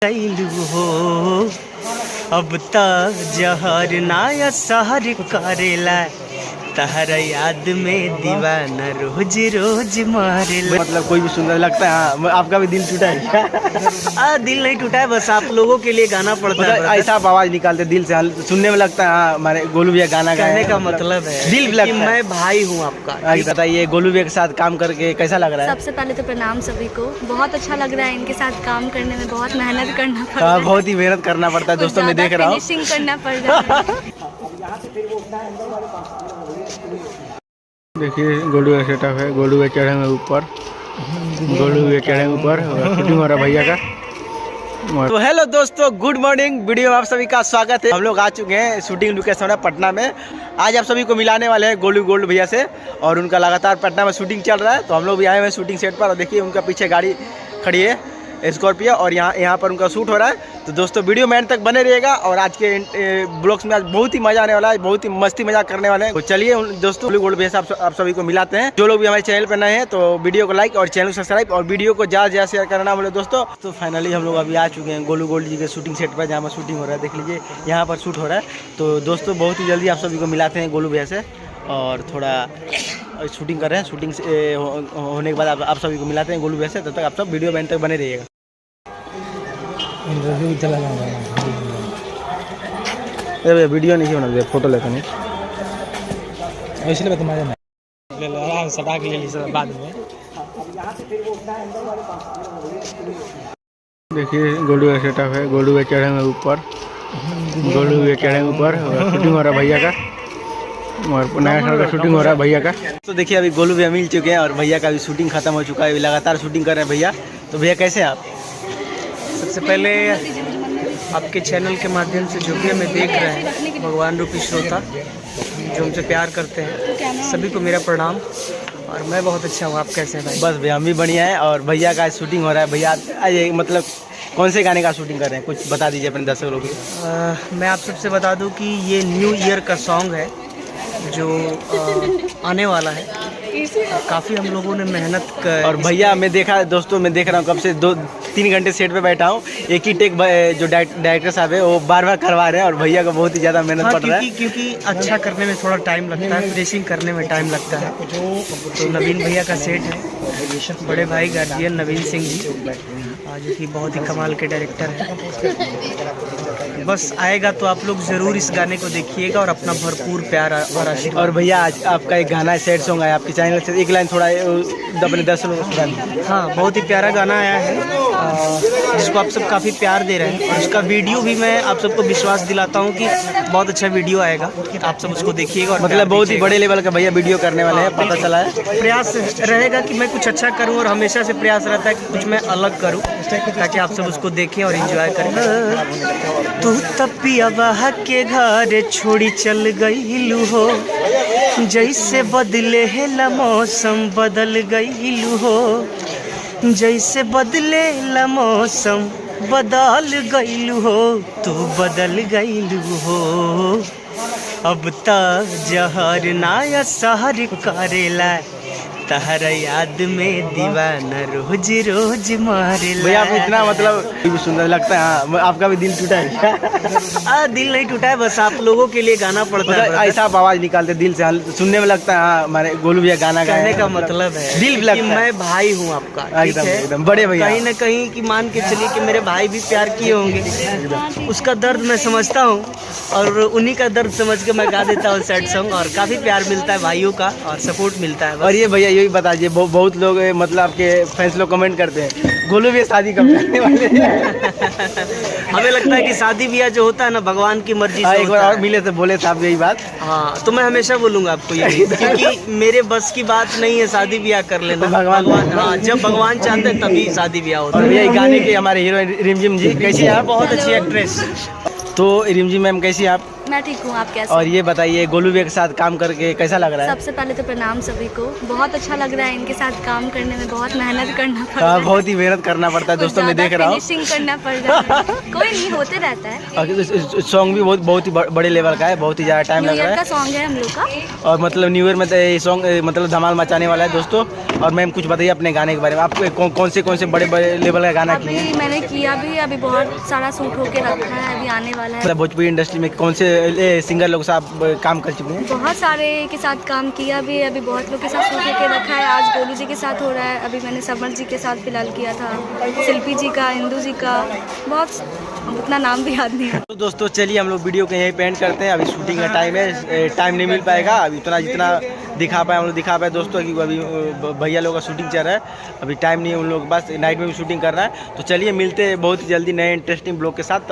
हो अब त जहर नाया सहर करेला तहरा याद में दीवाना रोज रोज मारेला। मतलब कोई भी सुंदर लगता है। हाँ, आपका भी दिल टूटा है क्या? दिल नहीं टूटा है, बस आप लोगों के लिए गाना पड़ता है। ऐसा आप आवाज निकालते दिल से, सुनने में लगता है हाँ हमारे गोलू भैया गाना कहने का मतलब है दिल भी लगता है। मैं भाई हूँ आपका। बताइए गोलू भैया के साथ काम करके कैसा लग रहा है? सबसे पहले तो प्रणाम सभी को, बहुत अच्छा लग रहा है। इनके साथ काम करने में बहुत मेहनत करना पड़ता है, बहुत ही मेहनत करना पड़ता है दोस्तों, मैं देख रहा हूँ फिनिशिंग करना पड़ रहा है। देखिए गोलू का सेटअप है, गोलू भैया चढ़े हुए ऊपर, गोलू भैया चढ़े ऊपर, शूटिंग हो रहा है भैया का। तो हेलो दोस्तों, गुड मॉर्निंग। वीडियो में आप सभी का स्वागत है। हम लोग आ चुके हैं शूटिंग लोकेशन है पटना में। आज आप सभी को मिलाने वाले हैं गोलू भैया से, और उनका लगातार पटना में शूटिंग चल रहा है, तो हम लोग भी आए हुए हैं शूटिंग सेट पर। और देखिए उनका पीछे गाड़ी खड़ी है स्कॉर्पियो, और यहाँ पर उनका शूट हो रहा है। तो दोस्तों वीडियो में एंड तक बने रहिएगा, और आज के ब्लॉग्स में आज बहुत ही मजा आने वाला है, बहुत ही मस्ती मजाक करने वाले हैं। तो चलिए दोस्तों गोलू भैया से आप सभी को मिलाते हैं। जो लोग भी हमारे चैनल पर नए हैं तो वीडियो को लाइक और चैनल को सब्सक्राइब, और वीडियो को ज़्यादा ज़्यादा शेयर करना बोले दोस्तों। तो फाइनली हम लोग अभी आ चुके हैं गोलू जी के शूटिंग सेट पर, जहाँ पर शूटिंग हो रहा है। देख लीजिए यहाँ पर शूट हो रहा है। तो दोस्तों बहुत ही जल्दी आप सभी को मिलाते हैं गोलू भैया से, और थोड़ा शूटिंग कर रहे हैं। शूटिंग से होने के बाद आप सभी को मिलाते हैं गोलू भैया से। तब तक आप सब वीडियो में एंड तक बने रहिएगा। अरे वीडियो नहीं होना चाहिए, फोटो लेते नहीं, इसलिए तो मजा नहीं सटा के ले ली बाद में। देखिए गोलू का सेटअप है, गोलू भैया चढ़े हुए ऊपर, गोलू भैया चढ़े ऊपर, शूटिंग हो रहा है भैया का, और नया साल का शूटिंग हो रहा है भैया का। तो देखिए अभी गोलू भैया मिल चुके हैं, और भैया का भी शूटिंग खत्म हो चुका है। लगातार शूटिंग कर रहे हैं भैया। तो भैया कैसे हैं आप? सबसे पहले आपके चैनल के माध्यम से जो भी हमें देख रहे हैं भगवान रूपी श्रोता जो हमसे प्यार करते हैं, सभी को मेरा प्रणाम। और मैं बहुत अच्छा हूँ, आप कैसे हैं भाई? बस भैया हम भी बढ़िया हैं। और भैया का शूटिंग हो रहा है। भैया आज मतलब कौन से गाने का शूटिंग कर रहे हैं, कुछ बता दीजिए अपने दर्शक लोगों को। मैं आप सबसे बता दूं कि ये न्यू ईयर का सॉन्ग है जो आने वाला है। काफ़ी हम लोगों ने मेहनत कर, और भैया मैं देखा दोस्तों, मैं देख रहा हूँ कब से 2-3 घंटे सेट पे बैठा हूँ। एक ही टेक जो डायरेक्टर साहब है वो बार करवा रहे हैं, और भैया का बहुत ही ज़्यादा मेहनत पड़ रहा है। क्योंकि अच्छा करने में थोड़ा टाइम लगता है, फिनिशिंग करने में टाइम लगता है। तो नवीन भैया का सेट है, बड़े भाई गार्जियन नवीन सिंह जी, जो कि बहुत ही कमाल के डायरेक्टर हैं। बस आएगा तो आप लोग ज़रूर इस गाने को देखिएगा, और अपना भरपूर प्यार और आशीर्वाद। और भैया आज आपका एक गाना सैड सॉन्ग है आपके चैनल से, एक लाइन थोड़ा अपने दर्शकों को सुना दीजिए। हाँ, बहुत ही प्यारा गाना आया है जिसको आप सब काफ़ी प्यार दे रहे हैं, और उसका वीडियो भी मैं आप सबको विश्वास दिलाता हूँ कि बहुत अच्छा वीडियो आएगा। आप सब उसको देखिएगा, और मतलब बहुत ही बड़े लेवल का भैया वीडियो करने वाले हैं, पता चला है। प्रयास रहेगा कि मैं कुछ अच्छा करूं, और हमेशा से प्रयास रहता है कि कुछ मैं अलग करूं, ताकि आप सब उसको देखें और एंजॉय करें। तू तपिया बहा के घर छोड़ी चल गईलू हो, जैसे बदले है ला मौसम बदल गईलू हो, जैसे बदले ला मौसम बदल गईलू हो, तू बदल गईलू हो अब त जहर नाया सहर करेला तहरा याद में दीवाना रोज रोज मारेला। भैया आप इतना मतलब सुंदर लगता है। हाँ, आपका भी दिल टूटा है क्या? दिल नहीं टूटा है, बस आप लोगों के लिए गाना पड़ता है। ऐसा आप आवाज निकालते दिल से, सुनने में लगता है हाँ हमारे गोलू भैया गाना कहने का मतलब है दिल भी लगता है। मैं भाई हूँ आपका, ठीक है? एकदम बड़े भैया, कहीं न कहीं कि मान के चलिए कि मेरे भाई भी प्यार किए होंगे, उसका दर्द मैं समझता हूँ, और उन्हीं का दर्द समझ के मैं गा देता हूँ सैड सॉन्ग, और काफ़ी प्यार मिलता है भाइयों का, और सपोर्ट मिलता है। और ये भैया यही बता दीजिए, बहुत लोग मतलब आपके फैंस लोग कमेंट करते हैं गोलू भैया शादी कब करने वाले हैं? हमें लगता है कि शादी ब्याह जो होता है ना, भगवान की मर्जी से एक बार होता और है। मिले तो बोले साहब यही बात। हाँ, तो मैं हमेशा बोलूँगा आपको यही, क्योंकि मेरे बस की बात नहीं है शादी ब्याह कर लेना। तो भगवान हाँ, जब भगवान चाहते हैं तभी शादी ब्याह होता और है। भैया गाने के हमारे हीरो रिमझिम जी कैसी हैं आप? बहुत अच्छी एक्ट्रेस। तो रिमझिम मैम कैसी हैं आप? मैं ठीक हूँ, आप कैसे? और ये बताइए गोलू भैया के साथ काम करके कैसा लग रहा है? सबसे पहले तो प्रणाम सभी को, बहुत अच्छा लग रहा है। इनके साथ काम करने में बहुत मेहनत करना पड़ता है, बहुत ही मेहनत करना पड़ता है दोस्तों, मैं देख रहा हूँ। फिनिशिंग करना पड़ रहा है, कोई नहीं, होते रहता है। सॉन्ग भी बहुत ही बड़े लेवल का है, बहुत ही ज़्यादा टाइम न्यू लग रहा ईयर का है। सॉन्ग है हम लोग का, और मतलब न्यू ईयर में तो ये सॉन्ग मतलब धमाल मचाने वाला है दोस्तों। और मैम कुछ बताइए अपने गाने के बारे में, आपको कौन से बड़े लेवल का गाना किए हैं? अभी मैंने किया भी, अभी बहुत सारा शूट होके रखा है, अभी आने वाला है। मतलब भोजपुरी इंडस्ट्री में कौन से सिंगर लोग से आप काम कर चुके हैं? बहुत सारे के साथ काम किया भी, अभी बहुत लोग के साथ शूट होके रखा है। आज गोलू जी के साथ हो रहा है, अभी मैंने समर जी के साथ फिलहाल किया था, शिल्पी जी का, इंदू जी का, बहुत उतना नाम भी याद नहीं है। तो दोस्तों चलिए हम लोग वीडियो को यहीं पे एंड करते हैं। अभी शूटिंग का टाइम है, टाइम नहीं मिल पाएगा अभी उतना, जितना दिखा पाए हम लोग दिखा पाए दोस्तों, कि अभी भैया लोग का शूटिंग चल रहा है, अभी टाइम नहीं है उन लोग, बस नाइट में भी शूटिंग कर रहा है। तो चलिए मिलते हैं बहुत जल्दी नए इंटरेस्टिंग ब्लॉग के साथ।